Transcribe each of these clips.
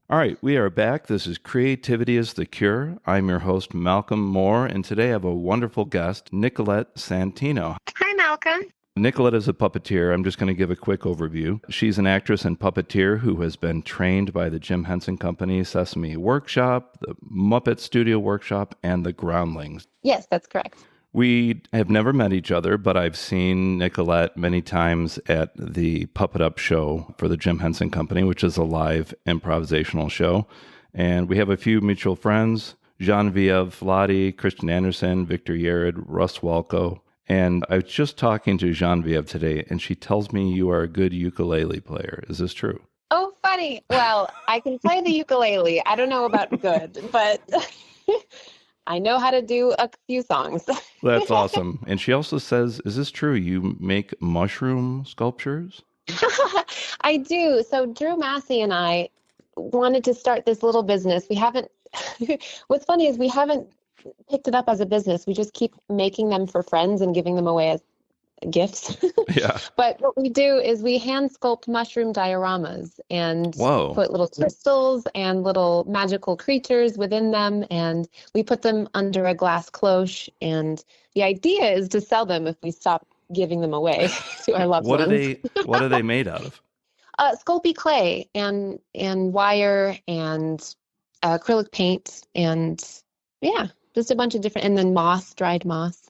All right, we are back. This is Creativity is the Cure. I'm your host, Malcolm Moore, and today I have a wonderful guest, Nicolette Santino. Hi, Malcolm. Nicolette is a puppeteer. I'm just going to give a quick overview. She's an actress and puppeteer who has been trained by the Jim Henson Company, Sesame Workshop, the Muppet Studio Workshop, and the Groundlings. Yes, that's correct. We have never met each other, but I've seen Nicolette many times at the Puppet Up show for the Jim Henson Company, which is a live improvisational show. And we have a few mutual friends, Geneviève Flati, Christian Anderson, Victor Yared, Russ Walco. And I was just talking to Geneviève today, and she tells me you are a good ukulele player. Is this true? Oh, funny. Well, I can play the ukulele. I don't know about good, but I know how to do a few songs. That's awesome. And she also says, is this true? You make mushroom sculptures? I do. So Drew Massey and I wanted to start this little business. We haven't, what's funny is we haven't picked it up as a business. We just keep making them for friends and giving them away as gifts. Yeah. But what we do is we hand sculpt mushroom dioramas and Whoa. put little crystals and little magical creatures within them, and we put them under a glass cloche. And the idea is to sell them if we stop giving them away to our loved What ones. what are they made out of? Sculpey clay and wire and acrylic paint and yeah, just a bunch of different, and then moss, dried moss.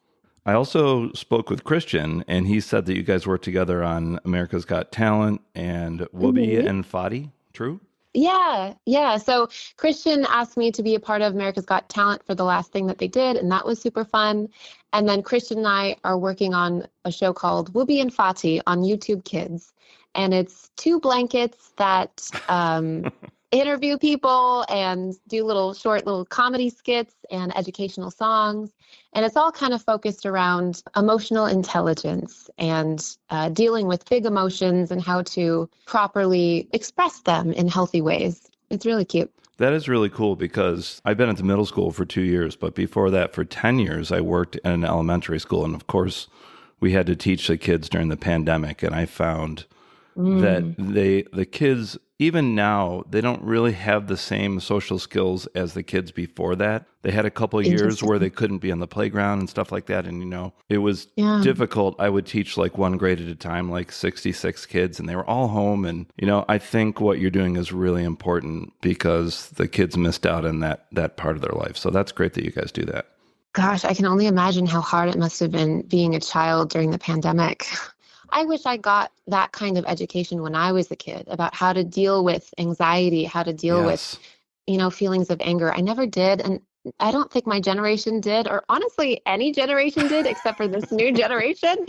I also spoke with Christian, and he said that you guys worked together on America's Got Talent and Wooby and Fotty. True? Yeah. So Christian asked me to be a part of America's Got Talent for the last thing that they did, and that was super fun. And then Christian and I are working on a show called Wooby and Fotty on YouTube Kids. And it's two blankets that interview people and do short little comedy skits and educational songs. And it's all kind of focused around emotional intelligence and dealing with big emotions and how to properly express them in healthy ways. It's really cute. That is really cool because I've been at the middle school for 2 years, but before that, for 10 years, I worked in an elementary school. And of course, we had to teach the kids during the pandemic. And I found that the kids, even now, they don't really have the same social skills as the kids before that. They had a couple of years where they couldn't be on the playground and stuff like that. And, it was difficult. I would teach like one grade at a time, like 66 kids, and they were all home. And, I think what you're doing is really important because the kids missed out on that part of their life. So that's great that you guys do that. Gosh, I can only imagine how hard it must have been being a child during the pandemic. I wish I got that kind of education when I was a kid about how to deal with anxiety, how to deal with, feelings of anger. I never did. And I don't think my generation did, or honestly, any generation did, except for this new generation.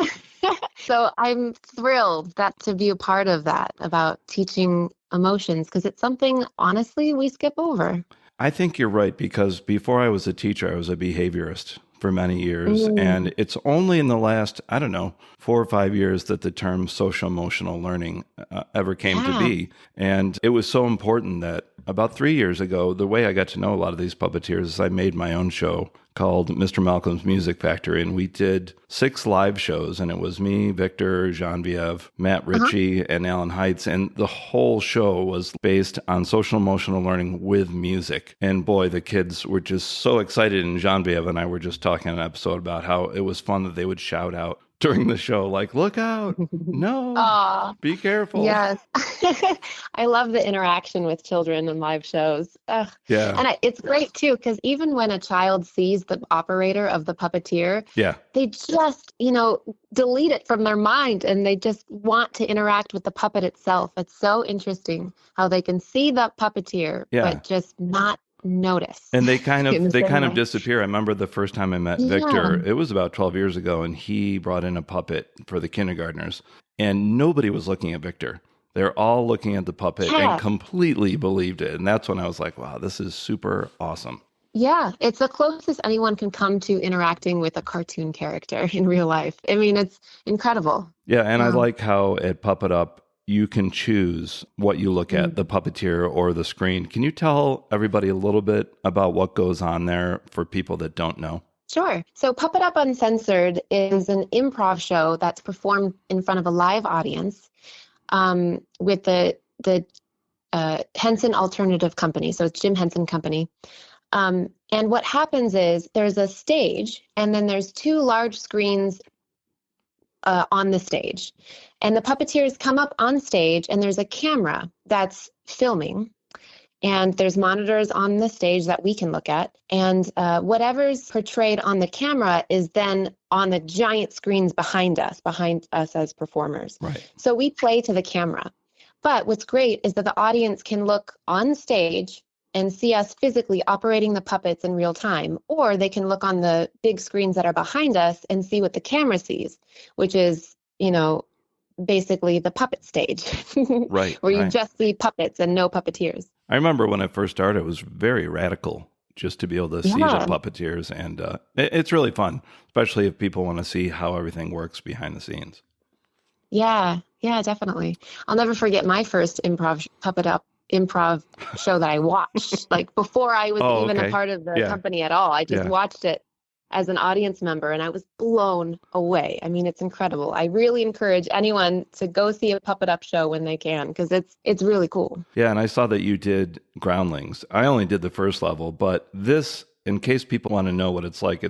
So I'm thrilled to be a part of that, about teaching emotions, because it's something, honestly, we skip over. I think you're right, because before I was a teacher, I was a behaviorist for many years. And it's only in the last, 4 or 5 years that the term social emotional learning ever came to be. And it was so important that about 3 years ago, the way I got to know a lot of these puppeteers is I made my own show called Mr. Malcolm's Music Factory. And we did 6 live shows, and it was me, Victor, Geneviève, Matt Ritchie, and Alan Heitz. And the whole show was based on social emotional learning with music. And boy, the kids were just so excited. And Geneviève and I were just talking in an episode about how it was fun that they would shout out during the show, like, look out, no, be careful. Yes. I love the interaction with children in live shows. Ugh. Yeah. And it's great too, because even when a child sees the operator of the puppeteer, they just, delete it from their mind and they just want to interact with the puppet itself. It's so interesting how they can see the puppeteer, but just not notice. And they kind of disappear. I remember the first time I met Victor, it was about 12 years ago, and he brought in a puppet for the kindergartners, and nobody was looking at Victor. They're all looking at the puppet and completely believed it. And that's when I was like, wow, this is super awesome. Yeah, it's the closest anyone can come to interacting with a cartoon character in real life. I mean, it's incredible. Yeah, and I like how at Puppet Up, you can choose what you look at, the puppeteer or the screen. Can you tell everybody a little bit about what goes on there for people that don't know? Sure. So Puppet Up Uncensored is an improv show that's performed in front of a live audience with the Henson Alternative Company. So it's Jim Henson Company. And what happens is there's a stage, and then there's 2 large screens on the stage. And the puppeteers come up on stage, and there's a camera that's filming. And there's monitors on the stage that we can look at. And whatever's portrayed on the camera is then on the giant screens behind us as performers. Right. So we play to the camera. But what's great is that the audience can look on stage and see us physically operating the puppets in real time, or they can look on the big screens that are behind us and see what the camera sees, which is, basically the puppet stage, Right, where you right. just see puppets and no puppeteers. I remember when I first started, it was very radical just to be able to see the puppeteers. And it's really fun, especially if people want to see how everything works behind the scenes. Yeah, definitely. I'll never forget my first improv show that I watched, like before I was even a part of the company at all. I just watched it as an audience member, and I was blown away. I mean, it's incredible. I really encourage anyone to go see a Puppet Up show when they can, because it's really cool. Yeah, and I saw that you did Groundlings. I only did the first level, but this, in case people want to know what it's like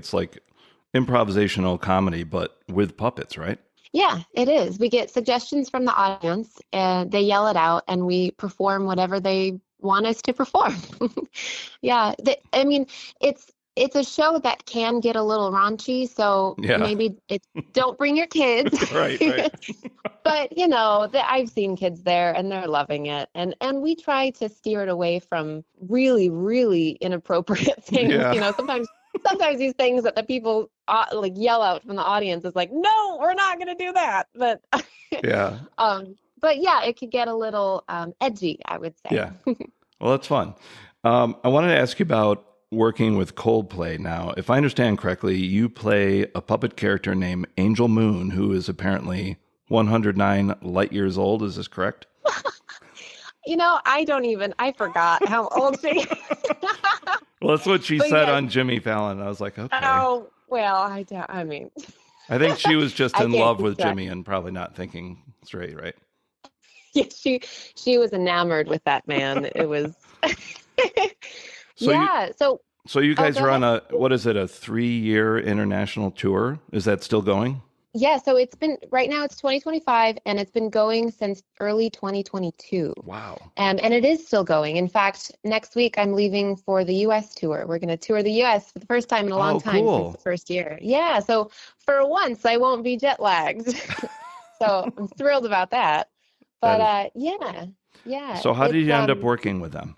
improvisational comedy, but with puppets, right? Yeah, it is. We get suggestions from the audience, and they yell it out, and we perform whatever they want us to perform. Yeah, it's a show that can get a little raunchy, so maybe don't bring your kids. Right. But, I've seen kids there, and they're loving it. And we try to steer it away from really, really inappropriate things. Yeah. Sometimes these things that the people yell out from the audience is like, no, we're not going to do that. But yeah. But yeah, it could get a little edgy, I would say. Yeah. Well, that's fun. I wanted to ask you about working with Coldplay now. If I understand correctly, you play a puppet character named Angel Moon, who is apparently 109 light years old. Is this correct? I forgot how old she is. Well, that's what she said on Jimmy Fallon. I was like, okay. Oh, well, I think she was just in love with Jimmy and probably not thinking straight, right? Yeah, she was enamored with that man. It was... So you guys are on a 3-year international tour? Is that still going? Yeah, so right now it's 2025, and it's been going since early 2022. Wow. And it is still going. In fact, next week I'm leaving for the U.S. tour. We're going to tour the U.S. for the first time in a long time since the first year. Yeah, so for once I won't be jet lagged. So I'm thrilled about that. But yeah. So how did you end up working with them?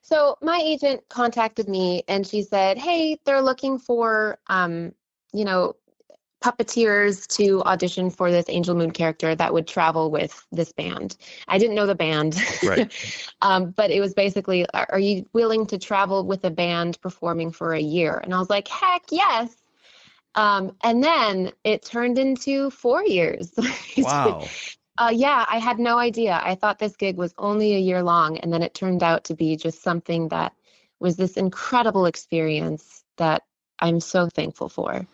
So my agent contacted me, and she said, hey, they're looking for, puppeteers to audition for this Angel Moon character that would travel with this band. I didn't know the band, right. But it was basically, are you willing to travel with a band performing for a year? And I was like, heck yes. And then it turned into 4 years. Wow. Yeah, I had no idea. I thought this gig was only a year long, and then it turned out to be just something that was this incredible experience that I'm so thankful for.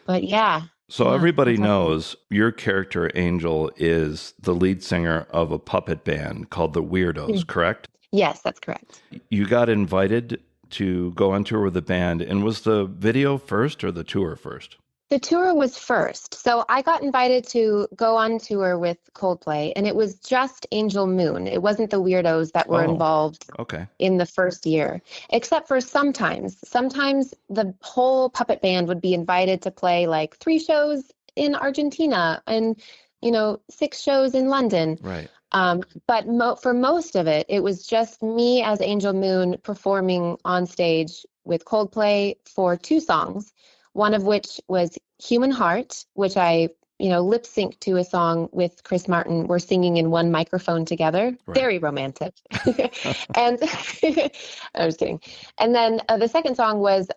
But yeah. So everybody knows your character, Angel, is the lead singer of a puppet band called the Weirdos, correct? Yes, that's correct. You got invited to go on tour with the band, and was the video first or the tour first? The tour was first. So I got invited to go on tour with Coldplay, and it was just Angel Moon. It wasn't the Weirdos that were involved in the first year, except for sometimes. Sometimes the whole puppet band would be invited to play like 3 shows in Argentina and, 6 shows in London. Right. But for most of it, it was just me as Angel Moon performing on stage with Coldplay for 2 songs. One of which was Human Heart, which I, lip synced to a song with Chris Martin. We're singing in one microphone together. Right. Very romantic. And I was kidding. And then the second song was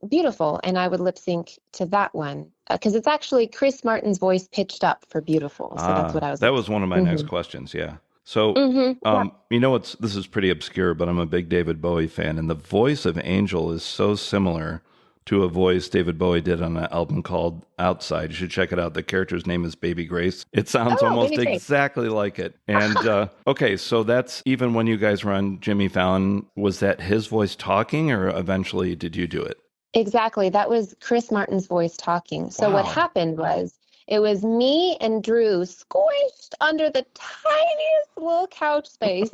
Beautiful, and I would lip sync to that one because it's actually Chris Martin's voice pitched up for Beautiful. So that's what I was. That was one of my next questions. Yeah. So, this is pretty obscure, but I'm a big David Bowie fan, and the voice of Angel is so similar to a voice David Bowie did on an album called Outside. You should check it out. The character's name is Baby Grace. It sounds almost exactly like it. And okay, so that's even when you guys were on Jimmy Fallon, was that his voice talking, or eventually did you do it? Exactly. That was Chris Martin's voice talking. So what happened was it was me and Drew squished under the tiniest little couch space.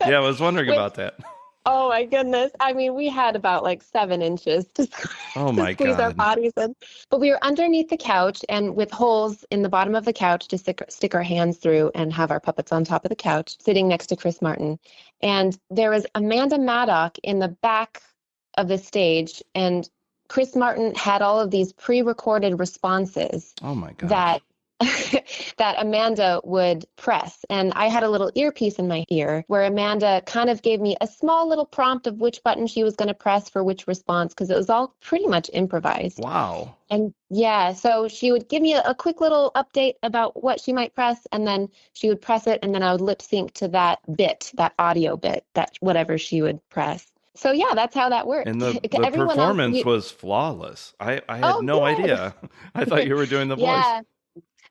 Yeah, I was wondering about that. Oh my goodness. I mean, we had about like 7 inches to squeeze our bodies in. But we were underneath the couch and with holes in the bottom of the couch to stick our hands through and have our puppets on top of the couch, sitting next to Chris Martin. And there was Amanda Maddock in the back of the stage, and Chris Martin had all of these pre-recorded responses. Oh my God. that Amanda would press. And I had a little earpiece in my ear where Amanda kind of gave me a small little prompt of which button she was going to press for which response, because it was all pretty much improvised. Wow. And yeah, so she would give me a quick little update about what she might press, and then she would press it, and then I would lip sync to that bit, that audio bit, that whatever she would press. So yeah, that's how that worked. And the performance was flawless. I had no idea. I thought you were doing the voice.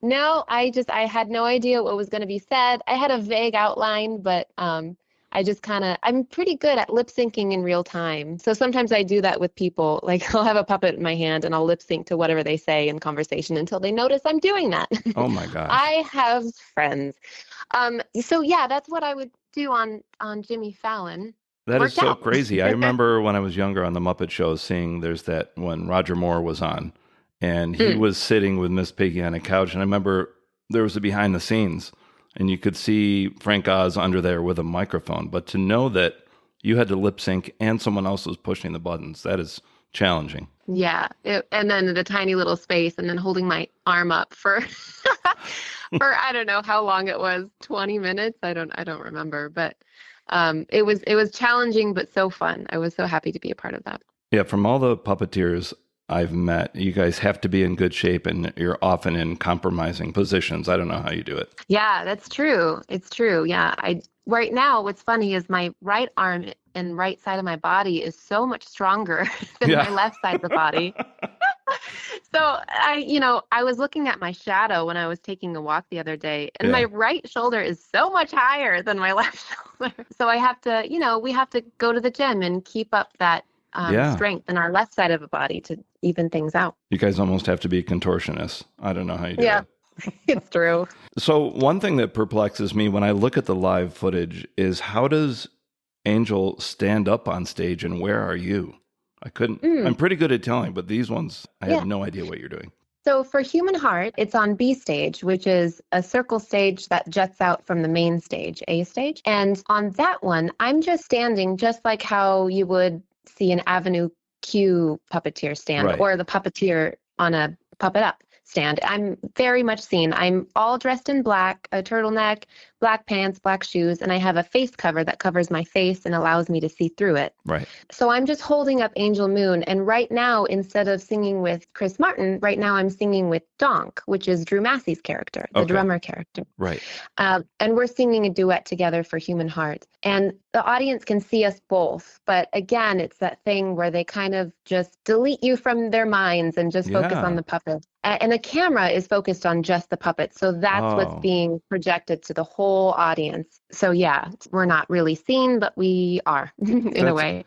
No, I had no idea what was going to be said. I had a vague outline, but I'm pretty good at lip syncing in real time. So sometimes I do that with people. Like I'll have a puppet in my hand and I'll lip sync to whatever they say in conversation until they notice I'm doing that. Oh my gosh. I have friends. So yeah, that's what I would do on Jimmy Fallon. That is so crazy. I remember when I was younger on the Muppet Show seeing there's that when Roger Moore was on. And he was sitting with Miss Piggy on a couch. And I remember there was a behind the scenes and you could see Frank Oz under there with a microphone. But to know that you had to lip sync and someone else was pushing the buttons, that is challenging. Yeah. And then the tiny little space and then holding my arm up for, I don't know how long it was, 20 minutes. I don't remember. But it was challenging, but so fun. I was so happy to be a part of that. Yeah. From all the puppeteers I've met, you guys have to be in good shape and you're often in compromising positions. I don't know how you do it. Yeah, that's true. It's true. Yeah. Right now, what's funny is my right arm and right side of my body is so much stronger than my left side of the body. So I was looking at my shadow when I was taking a walk the other day, and my right shoulder is so much higher than my left shoulder. So I have to, we have to go to the gym and keep up that strength in our left side of the body to even things out. You guys almost have to be contortionists. I don't know how you do it. Yeah, it's true. So one thing that perplexes me when I look at the live footage is how does Angel stand up on stage and where are you? I couldn't. I'm pretty good at telling, but these ones, I had no idea what you're doing. So for Human Heart, it's on B stage, which is a circle stage that juts out from the main stage, A stage. And on that one, I'm just standing just like how you would see an Avenue Q puppeteer stand or the puppeteer on a Puppet Up stand. I'm very much seen. I'm all dressed in black, a turtleneck, black pants, black shoes, and I have a face cover that covers my face and allows me to see through it. Right. So I'm just holding up Angel Moon. And right now, instead of singing with Chris Martin, right now I'm singing with Donk, which is Drew Massey's character, the drummer character. Right. And we're singing a duet together for Human Heart. And the audience can see us both. But again, it's that thing where they kind of just delete you from their minds and just focus on the puppet. And the camera is focused on just the puppet. So that's what's being projected to the whole audience. So yeah, we're not really seen, but we are in a way.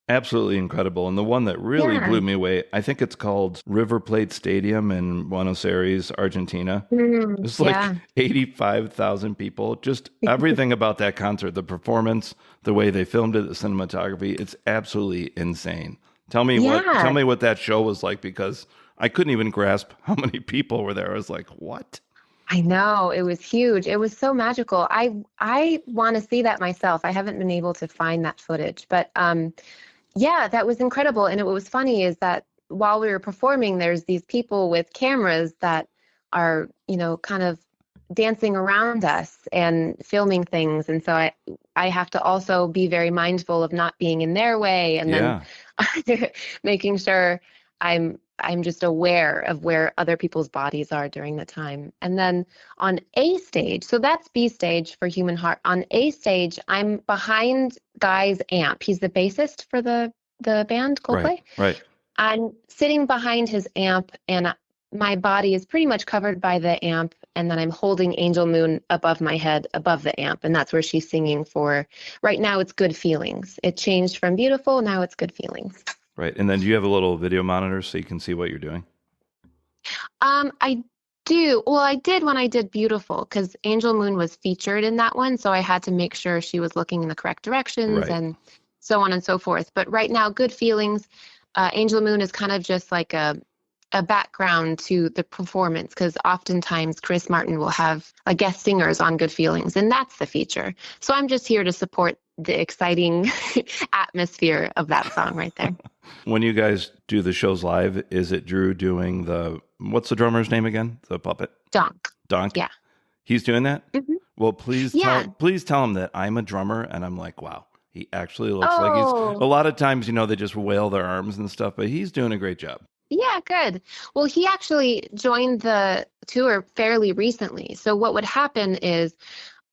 Absolutely incredible. And the one that really blew me away, I think it's called River Plate Stadium in Buenos Aires, Argentina. It's like 85,000 people. Just everything about that concert, the performance, the way they filmed it, the cinematography, it's absolutely insane. Tell me what that show was like, because I couldn't even grasp how many people were there. I was like, what? I know. It was huge. It was so magical. I want to see that myself. I haven't been able to find that footage. But that was incredible. And what was funny is that while we were performing, there's these people with cameras that are, kind of dancing around us and filming things. And so I have to also be very mindful of not being in their way, and then making sure I'm just aware of where other people's bodies are during the time. And then on A stage, so that's B stage for Human Heart. On A stage, I'm behind Guy's amp. He's the bassist for the band Coldplay. Right. I'm sitting behind his amp, and my body is pretty much covered by the amp, and then I'm holding Angel Moon above my head, above the amp, and that's where she's singing for, right now it's Good Feelings. It changed from Beautiful, now it's Good Feelings. Right. And then do you have a little video monitor so you can see what you're doing? I do. Well, I did when I did Beautiful, because Angel Moon was featured in that one, so I had to make sure she was looking in the correct directions and so on and so forth. But right now, Good Feelings, Angel Moon is kind of just like a background to the performance, because oftentimes Chris Martin will have guest singers on Good Feelings, and that's the feature. So I'm just here to support the exciting atmosphere of that song right there. When you guys do the shows live, is it Drew doing what's the drummer's name again? The puppet? Donk? Yeah. He's doing that? Mm-hmm. Well, please tell him that I'm a drummer, and I'm like, wow, he actually looks like he's, a lot of times, they just wail their arms and stuff, but he's doing a great job. Yeah, good. Well, he actually joined the tour fairly recently. So what would happen is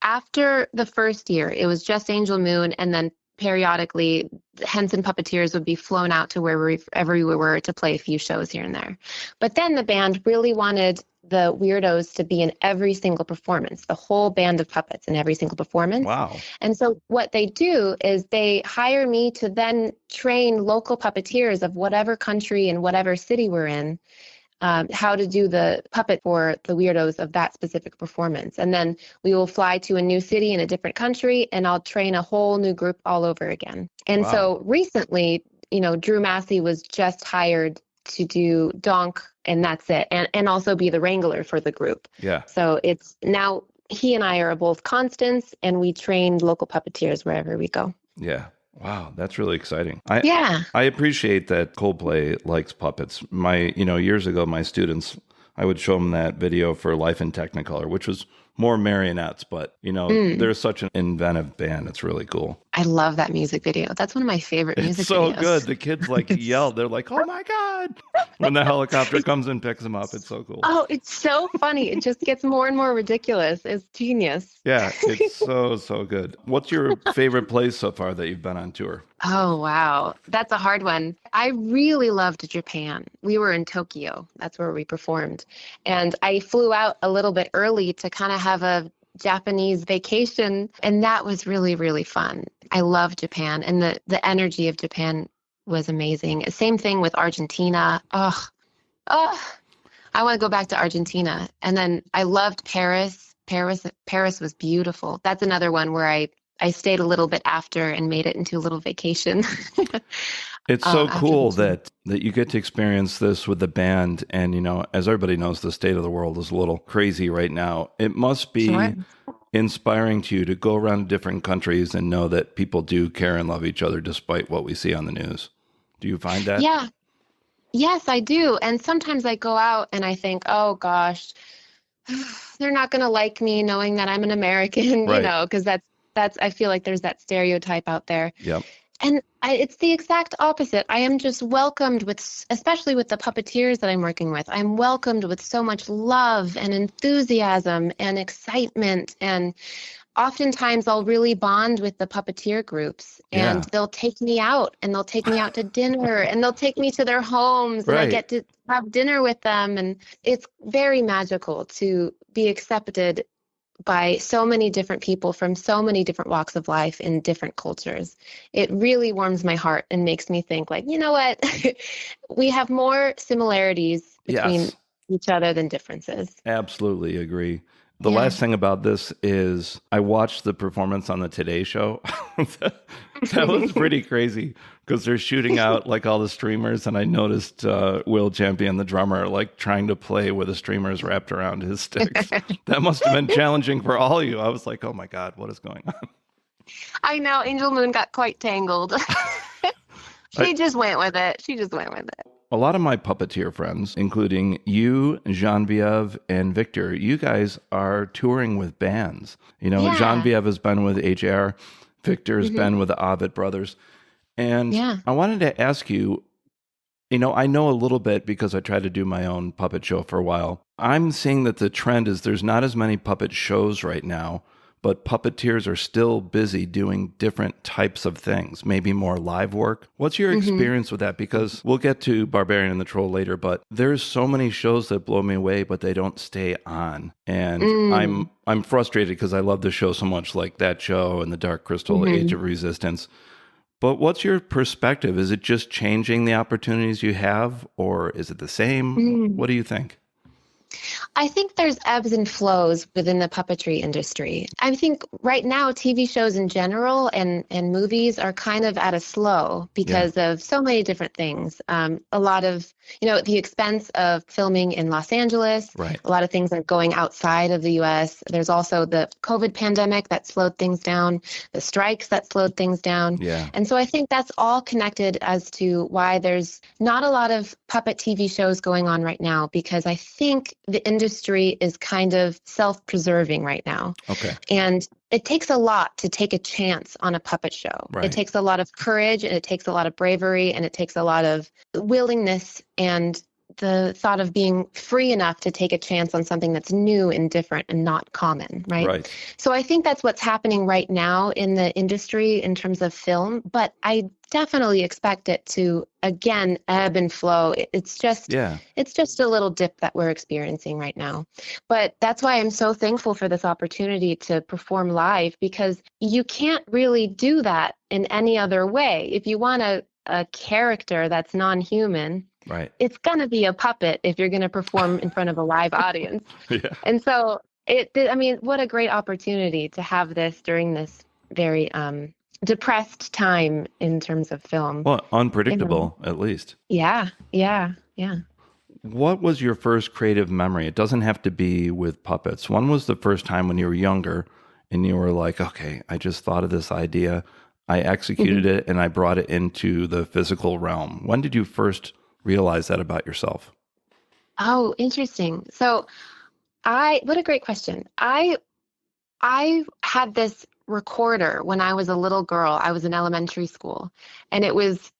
after the first year, it was just Angel Moon, and then periodically the Henson Puppeteers would be flown out to wherever we were to play a few shows here and there. But then the band really wanted the Weirdos to be in every single performance, the whole band of puppets in every single performance. Wow. And so what they do is they hire me to then train local puppeteers of whatever country and whatever city we're in, how to do the puppet for the Weirdos of that specific performance. And then we will fly to a new city in a different country, and I'll train a whole new group all over again. And so recently, Drew Massey was just hired to do Donk, and that's it. And also be the wrangler for the group. Yeah. So it's now he and I are both constants, and we train local puppeteers wherever we go. Yeah. Wow, that's really exciting. I appreciate that Coldplay likes puppets. Years ago, my students, I would show them that video for Life in Technicolor, which was more marionettes, but they're such an inventive band. It's really cool. I love that music video. That's one of my favorite music videos. It's so good. The kids yell. They're like, "Oh my God." When the helicopter comes and picks them up, it's so cool. Oh, it's so funny. It just gets more and more ridiculous. It's genius. Yeah, it's so good. What's your favorite place so far that you've been on tour? Oh, wow. That's a hard one. I really loved Japan. We were in Tokyo. That's where we performed. And I flew out a little bit early to kind of have a Japanese vacation. And that was really, really fun. I love Japan. And the energy of Japan was amazing. Same thing with Argentina. I want to go back to Argentina. And then I loved Paris. Paris was beautiful. That's another one where I stayed a little bit after and made it into a little vacation. It's so cool that you get to experience this with the band. And, as everybody knows, the state of the world is a little crazy right now. It must be inspiring to you to go around different countries and know that people do care and love each other despite what we see on the news. Do you find that? Yeah. Yes, I do. And sometimes I go out and I think, oh, gosh, they're not going to like me knowing that I'm an American, because that's I feel like there's that stereotype out there. Yep. And it's the exact opposite. I am just welcomed especially with the puppeteers that I'm working with, I'm welcomed with so much love and enthusiasm and excitement. And oftentimes I'll really bond with the puppeteer groups, and they'll take me out, and they'll take me out to dinner, and they'll take me to their homes, and I get to have dinner with them. And it's very magical to be accepted by so many different people from so many different walks of life in different cultures. It really warms my heart and makes me think you know what? We have more similarities between each other than differences. Absolutely agree. The last thing about this is I watched the performance on the Today Show. That was pretty crazy because they're shooting out all the streamers, and I noticed Will Champion, the drummer, trying to play with the streamers wrapped around his sticks. That must have been challenging for all of you. I was like, oh my God, what is going on? I know. Angel Moon got quite tangled. She just went with it. A lot of my puppeteer friends, including you, Geneviève, and Victor, you guys are touring with bands. Geneviève has been with HAR. Victor's been with the Ovid Brothers. And I wanted to ask you, I know a little bit because I tried to do my own puppet show for a while. I'm seeing that the trend is there's not as many puppet shows right now, but puppeteers are still busy doing different types of things, maybe more live work. What's your experience with that? Because we'll get to Barbarian and the Troll later, but there's so many shows that blow me away, but they don't stay on. And I'm frustrated because I love the show so much, like that show and the Dark Crystal, Age of Resistance. But what's your perspective? Is it just changing the opportunities you have, or is it the same? What do you think? I think there's ebbs and flows within the puppetry industry. I think right now TV shows in general and movies are kind of at a slow because of so many different things. A lot of, the expense of filming in Los Angeles, right. A lot of things are going outside of the U.S. There's also the COVID pandemic that slowed things down, the strikes that slowed things down. Yeah. And so I think that's all connected as to why there's not a lot of puppet TV shows going on right now, because I think the industry is kind of self-preserving right now. Okay. And it takes a lot to take a chance on a puppet show. Right. It takes a lot of courage, and it takes a lot of bravery, and it takes a lot of willingness and the thought of being free enough to take a chance on something that's new and different and not common, right? Right. So I think that's what's happening right now in the industry in terms of film, but I definitely expect it to, again, ebb and flow. It's just a little dip that we're experiencing right now. But that's why I'm so thankful for this opportunity to perform live, because you can't really do that in any other way. If you want a character that's non-human, right, it's going to be a puppet if you're going to perform in front of a live audience. Yeah. And so what a great opportunity to have this during this very depressed time in terms of film. Well, unpredictable, at least. Yeah. What was your first creative memory? It doesn't have to be with puppets. When was the first time when you were younger and you were like, okay, I just thought of this idea, I executed it, and I brought it into the physical realm? When did you first realize that about yourself? Oh, interesting. So what a great question. I had this recorder when I was a little girl. I was in elementary school, and it was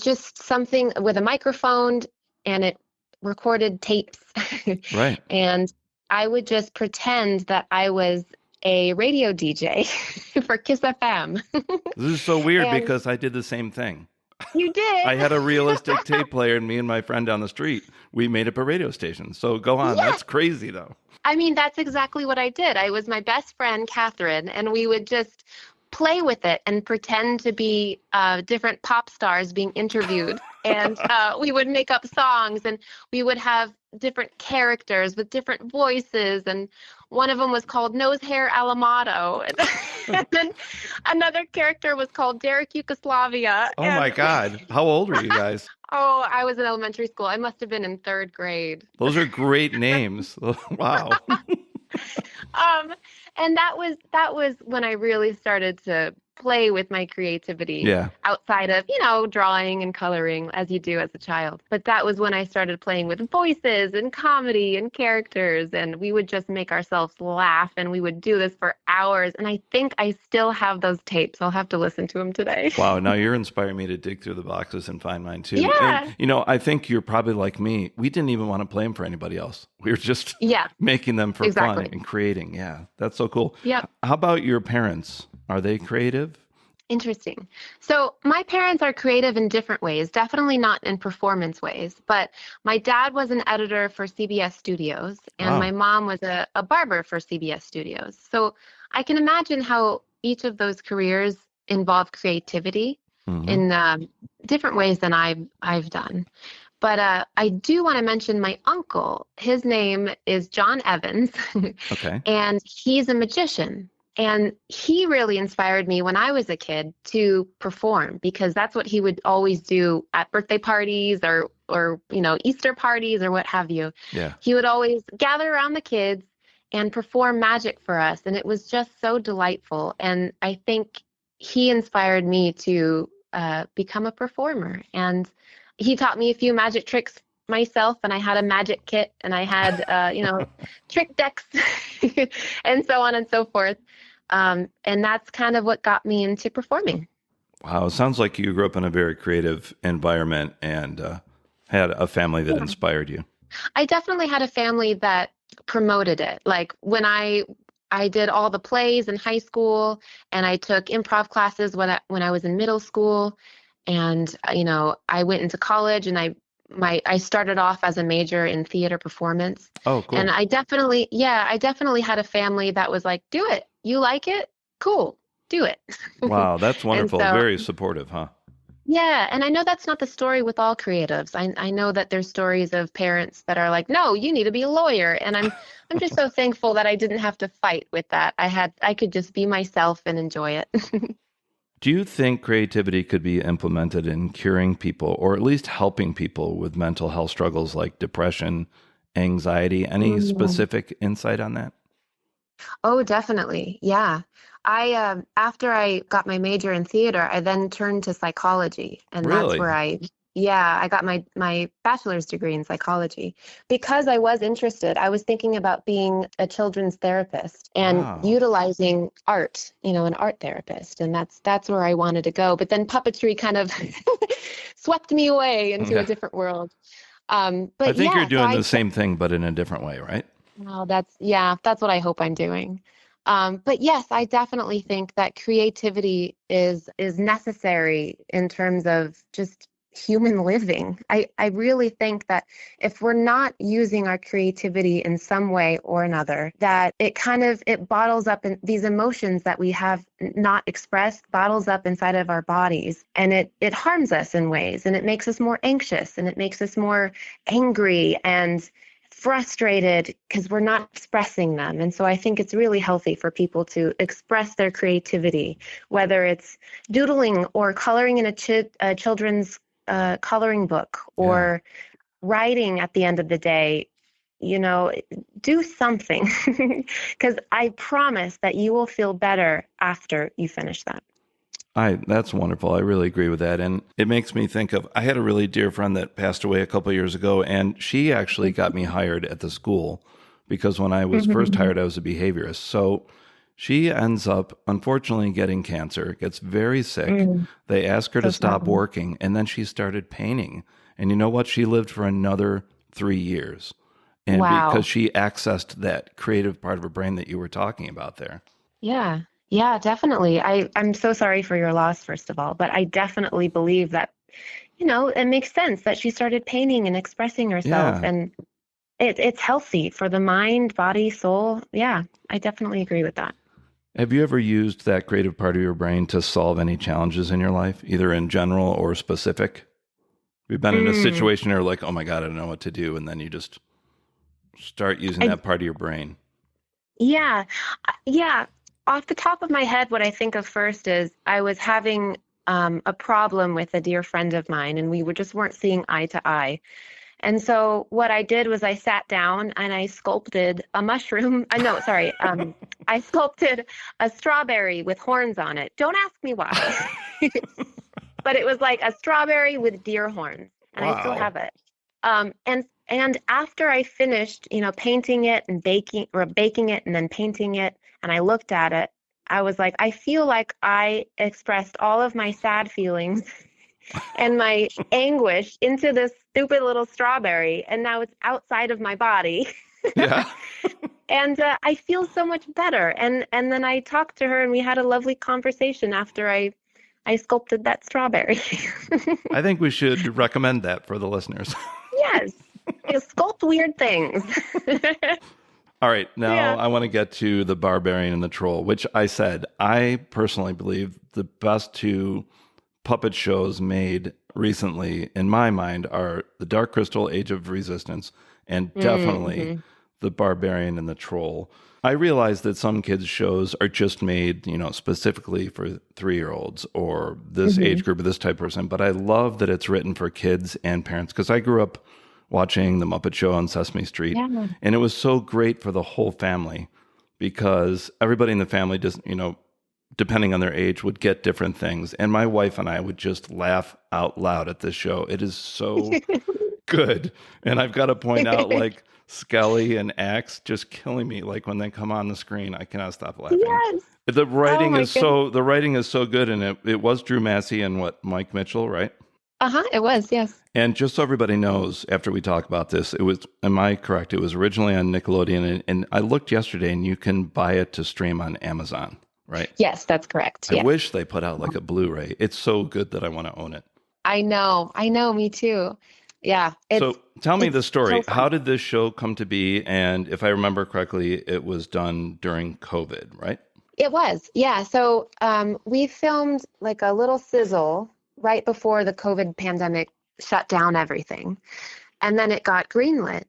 just something with a microphone, and it recorded tapes. Right. And I would just pretend that I was a radio DJ for Kiss FM. This is so weird because I did the same thing. You did? I had a realistic tape player, and me and my friend down the street, we made up a radio station. So go on. Yeah. That's crazy, though. I mean, that's exactly what I did. I was my best friend, Catherine, and we would just play with it and pretend to be different pop stars being interviewed. And we would make up songs, and we would have different characters with different voices. And one of them was called Nose Hair Alamato. And then another character was called Derek Yugoslavia. Oh, my God. How old were you guys? Oh, I was in elementary school. I must have been in third grade. Those are great names. Wow. And that was when I really started to play with my creativity outside of, drawing and coloring as you do as a child. But that was when I started playing with voices and comedy and characters, and we would just make ourselves laugh, and we would do this for hours. And I think I still have those tapes. I'll have to listen to them today. Wow. Now you're inspiring me to dig through the boxes and find mine too. Yeah. And, I think you're probably like me. We didn't even want to play them for anybody else. We were just making them for fun and creating. Yeah. That's so cool. Yeah. How about your parents? Are they creative? Interesting. So my parents are creative in different ways, definitely not in performance ways, but my dad was an editor for CBS Studios, and my mom was a barber for CBS Studios. So I can imagine how each of those careers involve creativity in different ways than I've done. But I do want to mention my uncle. His name is John Evans, Okay. and he's a magician. And he really inspired me when I was a kid to perform, because that's what he would always do at birthday parties or Easter parties or what have you. Yeah. He would always gather around the kids and perform magic for us. And it was just so delightful. And I think he inspired me to become a performer. And he taught me a few magic tricks myself, and I had a magic kit, and I had, trick decks and so on and so forth. And that's kind of what got me into performing. Wow. It sounds like you grew up in a very creative environment and had a family that inspired you. I definitely had a family that promoted it. Like when I I did all the plays in high school, and I took improv classes when I was in middle school. And I went into college, and I started off as a major in theater performance. Oh, And cool. I definitely had a family that was like, do it. You like it? Cool. Do it. Wow, that's And wonderful. so, Very supportive, huh? yeah, and I know that's not the story with all creatives. I know that there's stories of parents that are like, "No, you need to be a lawyer." And I'm just so thankful that I didn't have to fight with that. I could just be myself and enjoy it. Do you think creativity could be implemented in curing people or at least helping people with mental health struggles like depression, anxiety? Any Mm. specific insight on that? Oh, definitely. Yeah. After I got my major in theater, I then turned to psychology, and that's Really? where I got my bachelor's degree in psychology because I was interested. I was thinking about being a children's therapist and Wow. utilizing art, an art therapist, and that's where I wanted to go. But then puppetry kind of swept me away into a Yeah. different world. I But think you're yeah, so doing the same thing, but in a different way, right? well, that's what I hope I'm doing. But yes, I definitely think that creativity is necessary in terms of just human living. I really think that if we're not using our creativity in some way or another, that it bottles up in these emotions that we have not expressed, bottles up inside of our bodies, and it harms us in ways, and it makes us more anxious, and it makes us more angry and frustrated because we're not expressing them. And so I think it's really healthy for people to express their creativity, whether it's doodling or coloring in a children's coloring book Yeah. or writing at the end of the day. Do something because I promise that you will feel better after you finish that. That's wonderful. I really agree with that. And it makes me think of, I had a really dear friend that passed away a couple of years ago, and she actually got me hired at the school because when I was first Mhm. hired, I was a behaviorist. So she ends up, unfortunately, getting cancer, gets very sick. Mm, They ask her so to stop sorry. working, and then she started painting. And you know what? She lived for another 3 years. And because Wow. she accessed that creative part of her brain that you were talking about there. Yeah. Yeah, definitely. I'm so sorry for your loss, first of all, but I definitely believe that, it makes sense that she started painting and expressing herself, Yeah. and it's healthy for the mind, body, soul. Yeah, I definitely agree with that. Have you ever used that creative part of your brain to solve any challenges in your life, either in general or specific? You've been in a Mm, situation where you're like, oh my God, I don't know what to do. And then you just start using I, that part of your brain. yeah, yeah. Off the top of my head, what I think of first is I was having a problem with a dear friend of mine, and we weren't seeing eye to eye. And so what I did was I sat down and I sculpted a mushroom. No, sorry. I sculpted a strawberry with horns on it. Don't ask me why, but it was like a strawberry with deer horns, and I still Wow. have it. And after I finished, painting it and baking it and then painting it, and I looked at it, I was like, I feel like I expressed all of my sad feelings and my anguish into this stupid little strawberry, and now it's outside of my body. Yeah. And I feel so much better. And then I talked to her, and we had a lovely conversation after I sculpted that strawberry. I think we should recommend that for the listeners. Yes, you sculpt weird things. All right. Now Yeah. I want to get to the Barbarian and the Troll, which I said I personally believe the best two puppet shows made recently, in my mind, are The Dark Crystal Age of Resistance and definitely Mm-hmm. The Barbarian and the Troll. I realize that some kids' shows are just made, specifically for 3-year-olds or this Mm-hmm. age group or this type of person, but I love that it's written for kids and parents because I grew up watching The Muppet Show on Sesame Street, Yeah. and it was so great for the whole family because everybody in the family just, depending on their age, would get different things. And my wife and I would just laugh out loud at this show. It is so good. And I've got to point out, like, Skelly and Axe just killing me. Like, when they come on the screen, I cannot stop laughing. Yes. The Oh writing my is goodness. so good, and it was Drew Massey and Mike Mitchell, right? Uh-huh. It was, yes. And just so everybody knows, after we talk about this, it was, am I correct? It was originally on Nickelodeon, and I looked yesterday, and you can buy it to stream on Amazon, right? Yes, that's correct. I wish they put out like a Blu-ray. It's so good that I want to own it. I know, me too. Yeah. So tell me the story. So How did this show come to be? And if I remember correctly, it was done during COVID, right? It was, yeah. So we filmed like a little sizzle right before the COVID pandemic shut down everything. And then it got greenlit.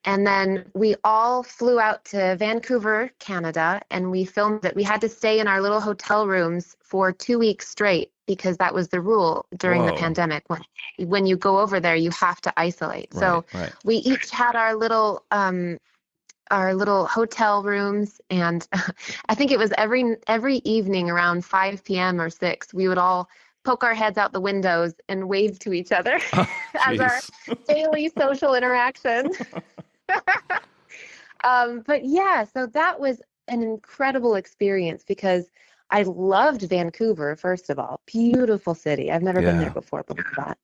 And then we all flew out to Vancouver, Canada, and we filmed it. We had to stay in our little hotel rooms for 2 weeks straight because that was the rule during the pandemic. When you go over there, you have to isolate. So we each had our little hotel rooms, and I think it was every evening around 5 p.m. or 6, we would all poke our heads out the windows and wave to each other as our daily social interaction. But yeah, so that was an incredible experience because I loved Vancouver, first of all. Beautiful city. I've never been there before, believe that.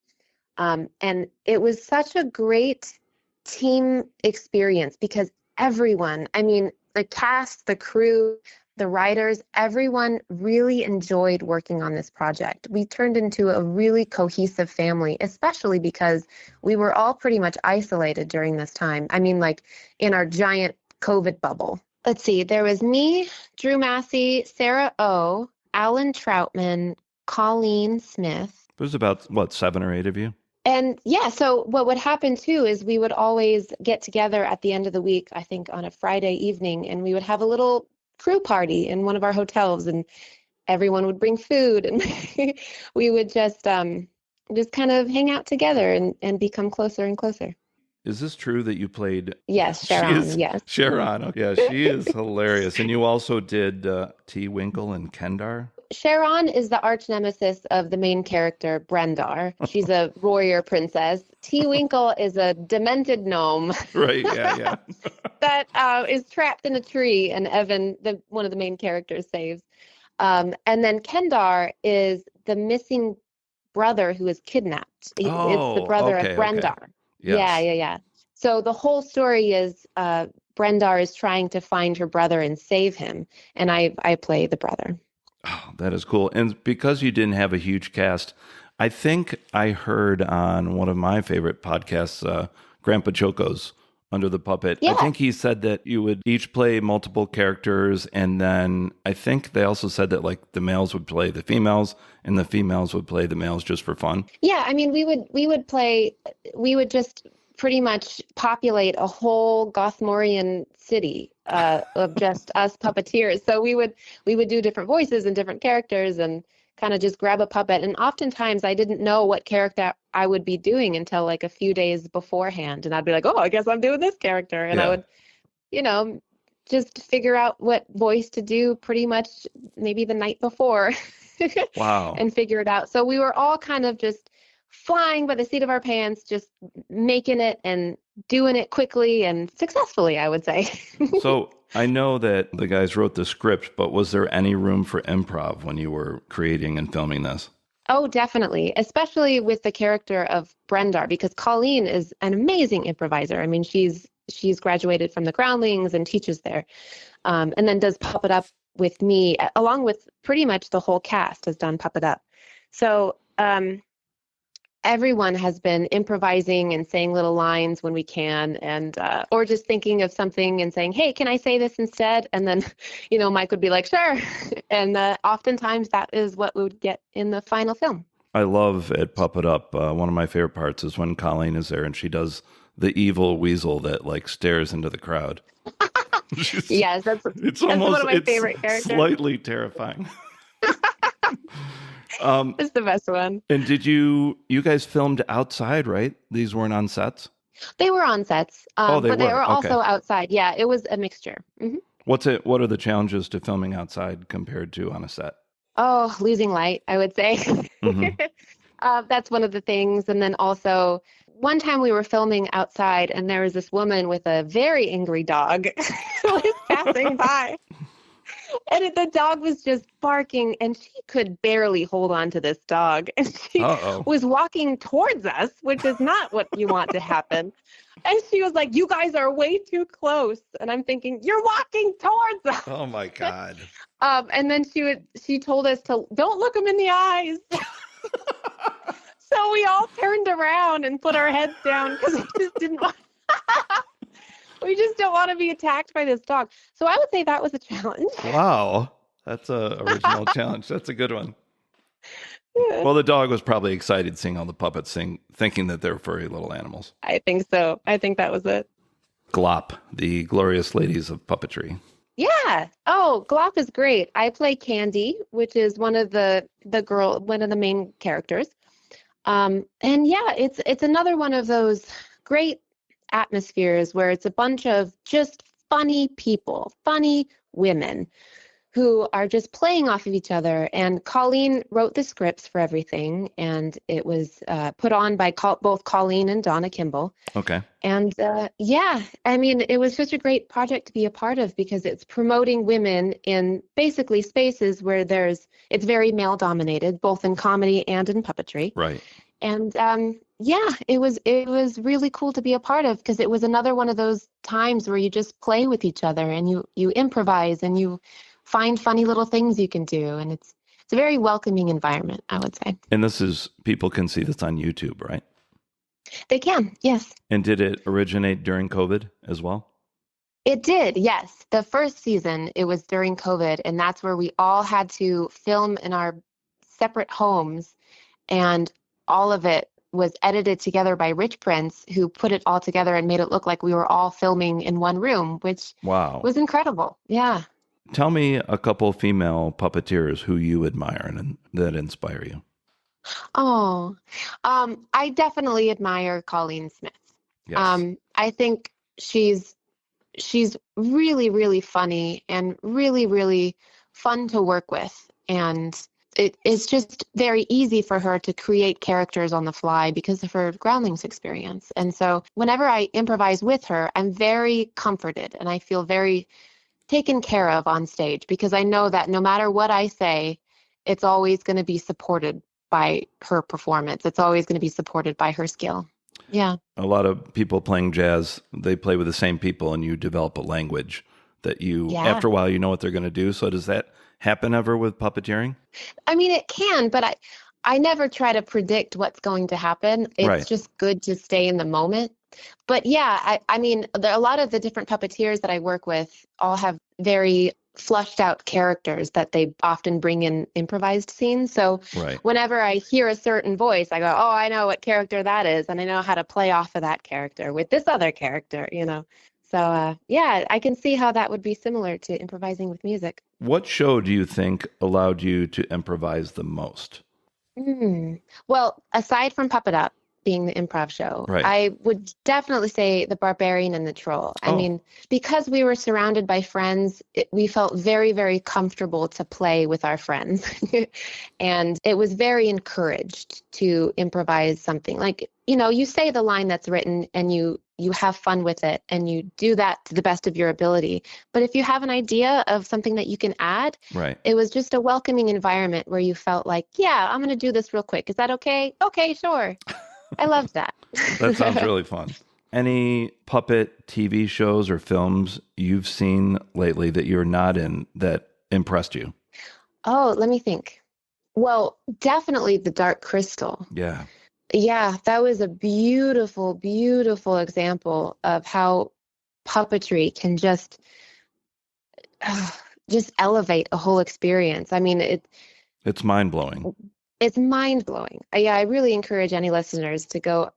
And it was such a great team experience because everyone, I mean, the cast, the crew, the writers, everyone really enjoyed working on this project. We turned into a really cohesive family, especially because we were all pretty much isolated during this time. I mean, like in our giant COVID bubble. Let's see, there was me, Drew Massey, Sarah O, Alan Troutman, Colleen Smith. It was about, 7 or 8 of you? And yeah, so what would happen too is we would always get together at the end of the week, I think on a Friday evening, and we would have a little crew party in one of our hotels, and everyone would bring food, and we would just kind of hang out together and become closer and closer. Is this true that you played? Yes, Sharon. Yes, Sharon. Okay. Yeah, she is hilarious. And you also did T. Winkle and Kendar. Sharon is the arch nemesis of the main character, Brendar. She's a warrior princess. T. Winkle is a demented gnome. Right, yeah. that is trapped in a tree, and Evan, one of the main characters, saves. And then Kendar is the missing brother who is kidnapped. It's the brother of Brendar. Okay. Yes. Yeah. So the whole story is Brendar is trying to find her brother and save him, and I play the brother. Oh, that is cool. And because you didn't have a huge cast, I think I heard on one of my favorite podcasts, Grandpa Choco's Under the Puppet. Yeah. I think he said that you would each play multiple characters, and then I think they also said that like the males would play the females and the females would play the males just for fun. Yeah, I mean, we would just pretty much populate a whole Gothmorian city of just us puppeteers. So we would do different voices and different characters and kind of just grab a puppet. And oftentimes I didn't know what character I would be doing until like a few days beforehand. And I'd be like, oh, I guess I'm doing this character. And I would, just figure out what voice to do pretty much maybe the night before. Wow. And figure it out. So we were all kind of just flying by the seat of our pants, just making it and doing it quickly and successfully, I would say. So I know that the guys wrote the script, but was there any room for improv when you were creating and filming this? Oh, definitely, especially with the character of Brendar, because Colleen is an amazing improviser. I mean, she's graduated from the Groundlings and teaches there, and then does Puppet Up with me, along with pretty much the whole cast has done Puppet Up. So everyone has been improvising and saying little lines when we can, and or just thinking of something and saying, hey, can I say this instead? And then, Mike would be like, sure. And oftentimes that is what we would get in the final film. I love at Puppet Up, one of my favorite parts is when Colleen is there and she does the evil weasel that like stares into the crowd. Yes, that's one of my favorite characters. Slightly terrifying. It's the best one. And did you guys filmed outside, right? These weren't on sets? They were on sets, but they were also outside. Yeah, it was a mixture. Mm-hmm. What are the challenges to filming outside compared to on a set? Oh, losing light, I would say. Mm-hmm. That's one of the things. And then also, one time we were filming outside and there was this woman with a very angry dog who was passing by. And the dog was just barking, and she could barely hold on to this dog. And she was walking towards us, which is not what you want to happen. And she was like, "You guys are way too close." And I'm thinking, "You're walking towards us." Oh my God. And then she told us to don't look them in the eyes. So we all turned around and put our heads down because we just didn't want. We just don't want to be attacked by this dog. So I would say that was a challenge. Wow. That's a original challenge. That's a good one. Yeah. Well, the dog was probably excited seeing all the puppets thinking that they're furry little animals. I think so. I think that was it. GLOP, the Glorious Ladies of Puppetry. Yeah. Oh, GLOP is great. I play Candy, which is one of the main characters. And yeah, it's another one of those great atmospheres where it's a bunch of just funny people, funny women who are just playing off of each other. And Colleen wrote the scripts for everything, and it was put on by both Colleen and Donna Kimball. Okay. And yeah, I mean, it was such a great project to be a part of because it's promoting women in basically spaces where it's very male dominated, both in comedy and in puppetry. Right. And yeah, it was really cool to be a part of because it was another one of those times where you just play with each other and you improvise and you find funny little things you can do. And it's a very welcoming environment, I would say. And people can see this on YouTube, right? They can, yes. And did it originate during COVID as well? It did, yes. The first season, it was during COVID, and that's where we all had to film in our separate homes, and all of it was edited together by Rich Prince, who put it all together and made it look like we were all filming in one room, which was incredible. Yeah. Tell me a couple female puppeteers who you admire and that inspire you. Oh, I definitely admire Colleen Smith. Yes. I think she's really, really funny and really, really fun to work with. And it's just very easy for her to create characters on the fly because of her Groundlings experience. And so whenever I improvise with her, I'm very comforted and I feel very taken care of on stage because I know that no matter what I say, it's always going to be supported by her performance. It's always going to be supported by her skill. Yeah. A lot of people playing jazz, they play with the same people and you develop a language that after a while, you know what they're going to do. So does that happen ever with puppeteering? I mean, it can, but I never try to predict what's going to happen. It's just good to stay in the moment. But yeah, I mean, a lot of the different puppeteers that I work with all have very flushed out characters that they often bring in improvised scenes. So whenever I hear a certain voice, I go, oh, I know what character that is. And I know how to play off of that character with this other character, you know. So yeah, I can see how that would be similar to improvising with music. What show do you think allowed you to improvise the most? Well, aside from Puppet Up being the improv show, I would definitely say The Barbarian and the Troll. I mean, because we were surrounded by friends, we felt very, very comfortable to play with our friends. And it was very encouraged to improvise something. Like, you know, you say the line that's written and you have fun with it and you do that to the best of your ability. But if you have an idea of something that you can add, it was just a welcoming environment where you felt like, yeah, I'm going to do this real quick. Is that okay? Okay, sure. I loved that. That sounds really fun. Any puppet TV shows or films you've seen lately that you're not in that impressed you? Oh, let me think. Well, definitely The Dark Crystal. Yeah. Yeah, that was a beautiful, beautiful example of how puppetry can just elevate a whole experience. I mean, it's mind-blowing. It's mind-blowing. Yeah, I really encourage any listeners to go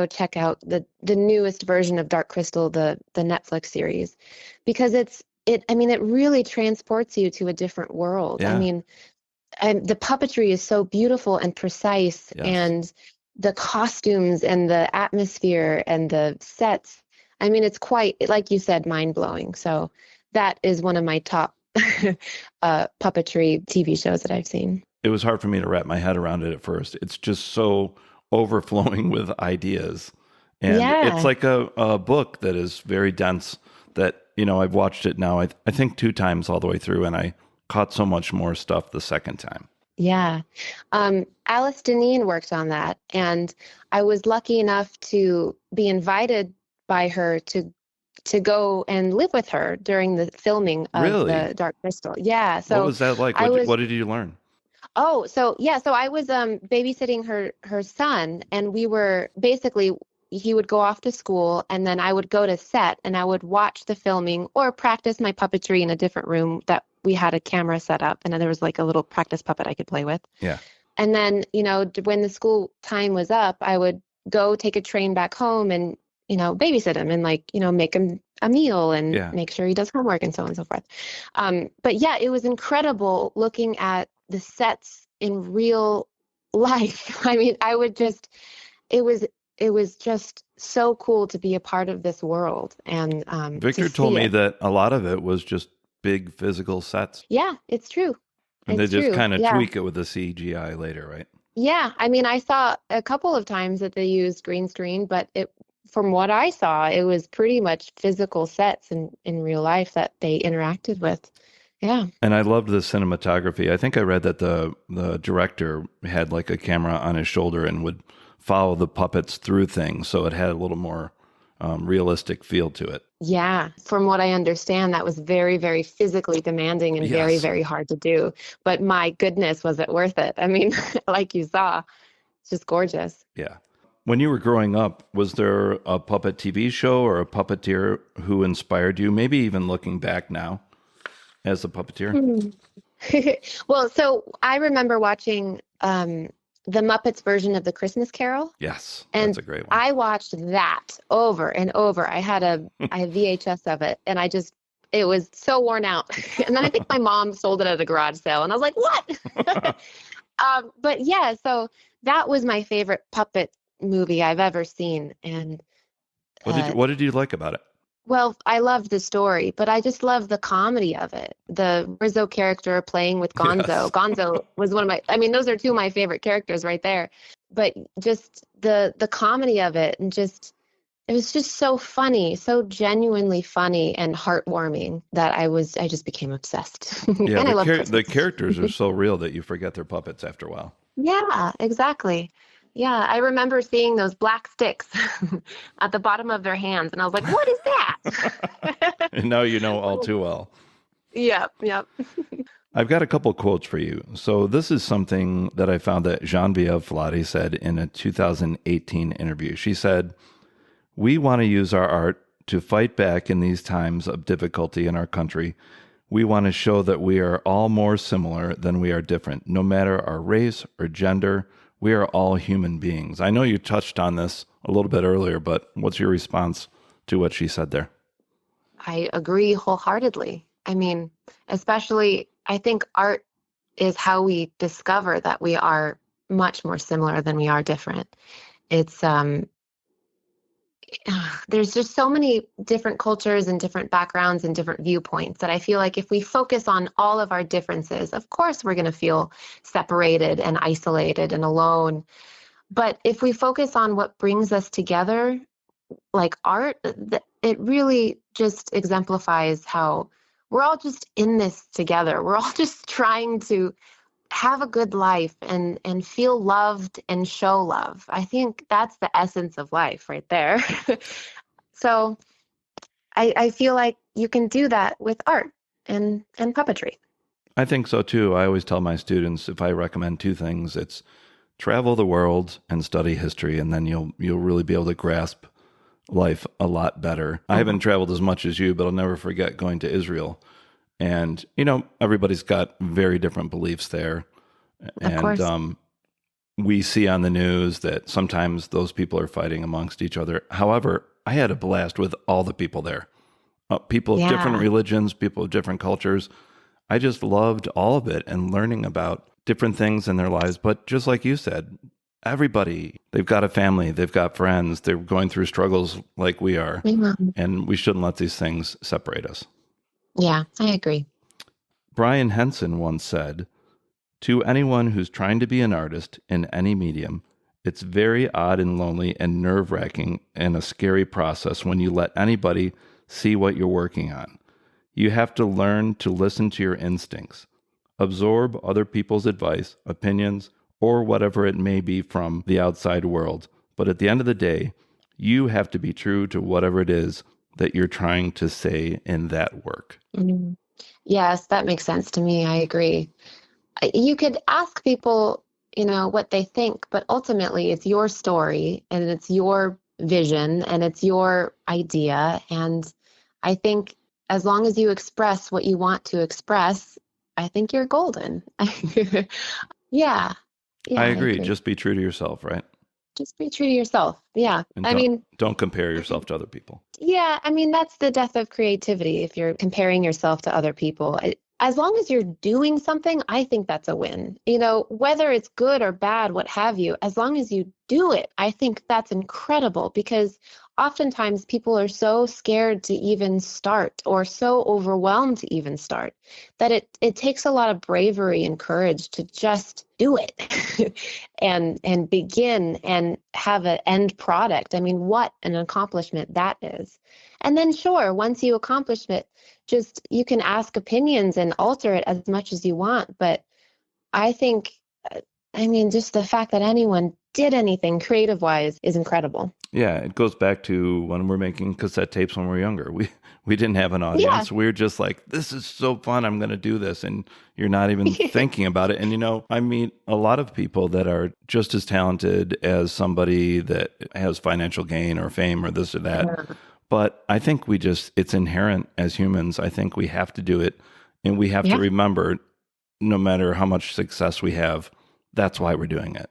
check out the newest version of Dark Crystal, the Netflix series, because it really transports you to a different world. Yeah. I mean, the puppetry is so beautiful and precise, and the costumes and the atmosphere and the sets. I mean, it's quite, like you said, mind-blowing. So that is one of my top puppetry TV shows that I've seen. It was hard for me to wrap my head around it at first. It's just so overflowing with ideas. And it's like a book that is very dense that, you know, I've watched it now, I think 2 times all the way through, and I caught so much more stuff the second time. Yeah. Alice Dinnean worked on that, and I was lucky enough to be invited by her to go and live with her during the filming of Really? the Dark Crystal. Yeah. So what was that like? What did you learn? Oh, so yeah, so I was babysitting her son, and we were basically, he would go off to school, and then I would go to set and I would watch the filming or practice my puppetry in a different room that we had a camera set up, and then there was like a little practice puppet I could play with. Yeah. And then, when the school time was up, I would go take a train back home and, babysit him and make him a meal and make sure he does homework and so on and so forth. But yeah, it was incredible looking at the sets in real life. I mean, it was just so cool to be a part of this world. And Victor told me that a lot of it was just big physical sets. Yeah, it's true. And they just kind of tweak it with the CGI later, right? Yeah, I mean, I saw a couple of times that they used green screen, but from what I saw, it was pretty much physical sets in real life that they interacted with. Yeah. And I loved the cinematography. I think I read that the director had like a camera on his shoulder and would follow the puppets through things, so it had a little more realistic feel to it. Yeah. From what I understand, that was very, very physically demanding and very, very hard to do. But my goodness, was it worth it? I mean, like you saw, it's just gorgeous. Yeah. When you were growing up, was there a puppet TV show or a puppeteer who inspired you, maybe even looking back now as a puppeteer? Well, so I remember watching the Muppets version of the Christmas Carol. Yes, and that's a great one. I watched that over and over. I had a VHS of it, and it was so worn out. And then I think my mom sold it at a garage sale, and I was like, what? But yeah, so that was my favorite puppet movie I've ever seen. And what did you like about it? Well, I loved the story, but I just loved the comedy of it. The Rizzo character playing with Gonzo. Yes. Gonzo was those are two of my favorite characters right there. But just the comedy of it, and it was just so funny, so genuinely funny and heartwarming that I just became obsessed. Yeah, and I love the characters are so real that you forget they're puppets after a while. Yeah, exactly. Yeah, I remember seeing those black sticks at the bottom of their hands, and I was like, what is that? And now you know all too well. Yep. I've got a couple quotes for you. So this is something that I found that Geneviève Flati said in a 2018 interview. She said, "We want to use our art to fight back in these times of difficulty in our country. We want to show that we are all more similar than we are different, no matter our race or gender. We are all human beings." I know you touched on this a little bit earlier, but what's your response to what she said there? I agree wholeheartedly. I mean, especially, I think art is how we discover that we are much more similar than we are different. It's there's just so many different cultures and different backgrounds and different viewpoints that I feel like if we focus on all of our differences, of course we're going to feel separated and isolated and alone. But if we focus on what brings us together, like art, it really just exemplifies how we're all just in this together. We're all just trying to have a good life and feel loved and show love. I think that's the essence of life right there. So I feel like you can do that with art and puppetry. I think so too. I always tell my students, if I recommend two things, it's travel the world and study history, and then you'll really be able to grasp life a lot better. I haven't traveled as much as you, but I'll never forget going to Israel. And, everybody's got very different beliefs there. And we see on the news that sometimes those people are fighting amongst each other. However, I had a blast with all the people there. People of different religions, people of different cultures. I just loved all of it and learning about different things in their lives. But just like you said, everybody, they've got a family, they've got friends, they're going through struggles like we are. Mm-hmm. And we shouldn't let these things separate us. Yeah, I agree. Brian Henson once said, "To anyone who's trying to be an artist in any medium, it's very odd and lonely and nerve-wracking and a scary process when you let anybody see what you're working on. You have to learn to listen to your instincts. Absorb other people's advice, opinions, or whatever it may be from the outside world. But at the end of the day, you have to be true to whatever it is that you're trying to say in that work. Mhm. Yes, that makes sense to me. I agree. You could ask people, what they think, but ultimately it's your story and it's your vision and it's your idea. And I think as long as you express what you want to express, I think you're golden. Yeah. Yeah, I I agree. agree. Just be true to yourself, right? Just be true to yourself. Yeah. And I mean, don't compare yourself to other people. yeah, I mean, that's the death of creativity if you're comparing yourself to other people. As long as you're doing something, I think that's a win. Whether it's good or bad, what have you, as long as you do it, I think that's incredible because oftentimes people are so scared to even start or so overwhelmed to even start that it takes a lot of bravery and courage to just do it and begin and have an end product. I mean, what an accomplishment that is. And then sure, once you accomplish it, just you can ask opinions and alter it as much as you want. But I think, just the fact that anyone did anything creative wise is incredible. Yeah, it goes back to when we're making cassette tapes when we were younger. We didn't have an audience. Yeah. We were just like, this is so fun. I'm going to do this. And you're not even thinking about it. And, I meet a lot of people that are just as talented as somebody that has financial gain or fame or this or that. Yeah. But I think it's inherent as humans. I think we have to do it. And we have to remember, no matter how much success we have, that's why we're doing it.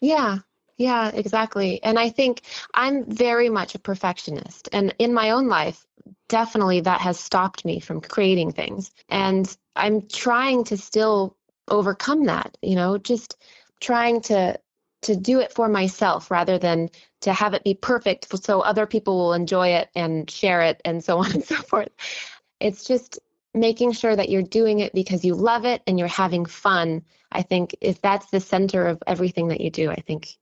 Yeah. Yeah, exactly. And I think I'm very much a perfectionist. And in my own life, definitely that has stopped me from creating things. And I'm trying to still overcome that, just trying to do it for myself rather than to have it be perfect so other people will enjoy it and share it and so on and so forth. It's just making sure that you're doing it because you love it and you're having fun. I think if that's the center of everything that you do, I think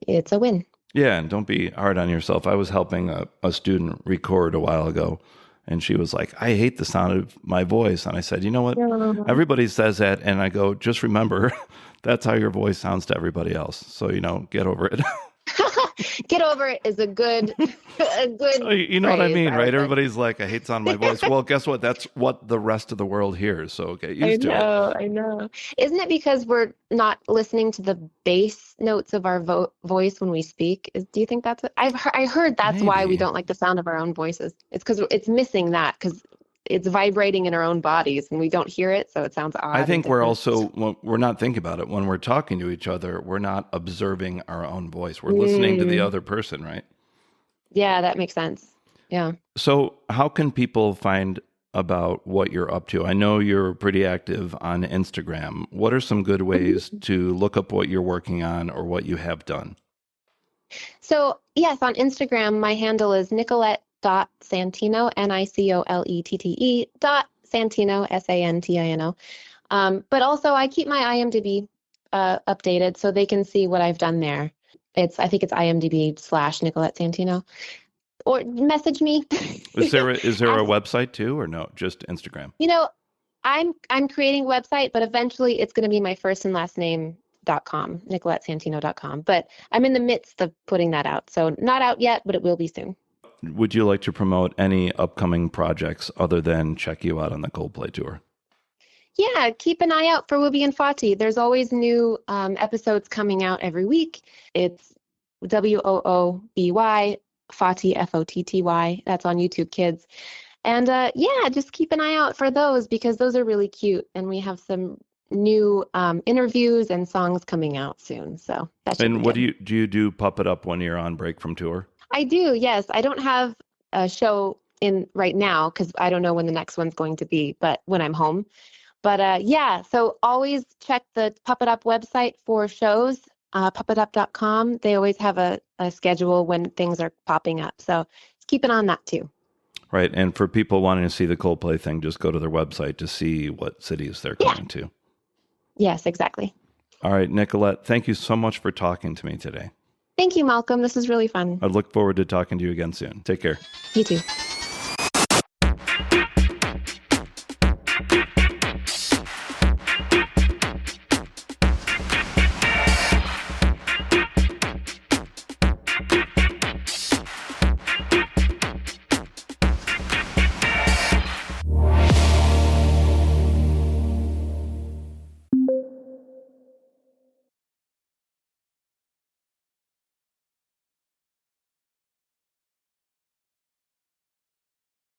it's a win. Yeah, and don't be hard on yourself. I was helping a student record a while ago, and she was like, I hate the sound of my voice. And I said, you know what? Everybody says that. And I go, just remember, that's how your voice sounds to everybody else. So, get over it. Get over it is a good So, you know phrase, what I mean, right? think. Everybody's like, I hate the sound of my voice. Well, guess what? That's what the rest of the world hears. So get used to it. I know. Isn't it because we're not listening to the bass notes of our voice when we speak? Do you think that's it? I heard that's why we don't like the sound of our own voices. It's because it's missing that because it's vibrating in our own bodies and we don't hear it, so it sounds odd. I think we're not thinking about it. When we're talking to each other, we're not observing our own voice. We're listening to the other person, right? Yeah, that makes sense. Yeah. So how can people find about what you're up to? I know you're pretty active on Instagram. What are some good ways to look up what you're working on or what you have done? So yes, on Instagram, my handle is Nicolette.Santino, Nicolette.Santino, Santino. But also I keep my IMDb updated so they can see what I've done there. I think it's IMDb/Nicolette Santino. Or message me. Is there a website too, or no? Just Instagram? I'm creating a website, but eventually it's going to be my first and last name.com, NicoletteSantino.com. But I'm in the midst of putting that out. So not out yet, but it will be soon. Would you like to promote any upcoming projects other than check you out on the Coldplay tour? Yeah, keep an eye out for Wooby Fotty. There's always new episodes coming out every week. It's WOOBY, Fotty, Fotty. That's on YouTube Kids. And just keep an eye out for those because those are really cute. And we have some new interviews and songs coming out soon. So that's And what do you do Puppet Up when you're on break from tour? I do, yes. I don't have a show in right now because I don't know when the next one's going to be, but when I'm home. But so always check the Puppet Up website for shows, puppetup.com. They always have a schedule when things are popping up. So keep an eye on that too. Right. And for people wanting to see the Coldplay thing, just go to their website to see what cities they're coming to. Yes, exactly. All right, Nicolette, thank you so much for talking to me today. Thank you, Malcolm. This was really fun. I look forward to talking to you again soon. Take care. You too.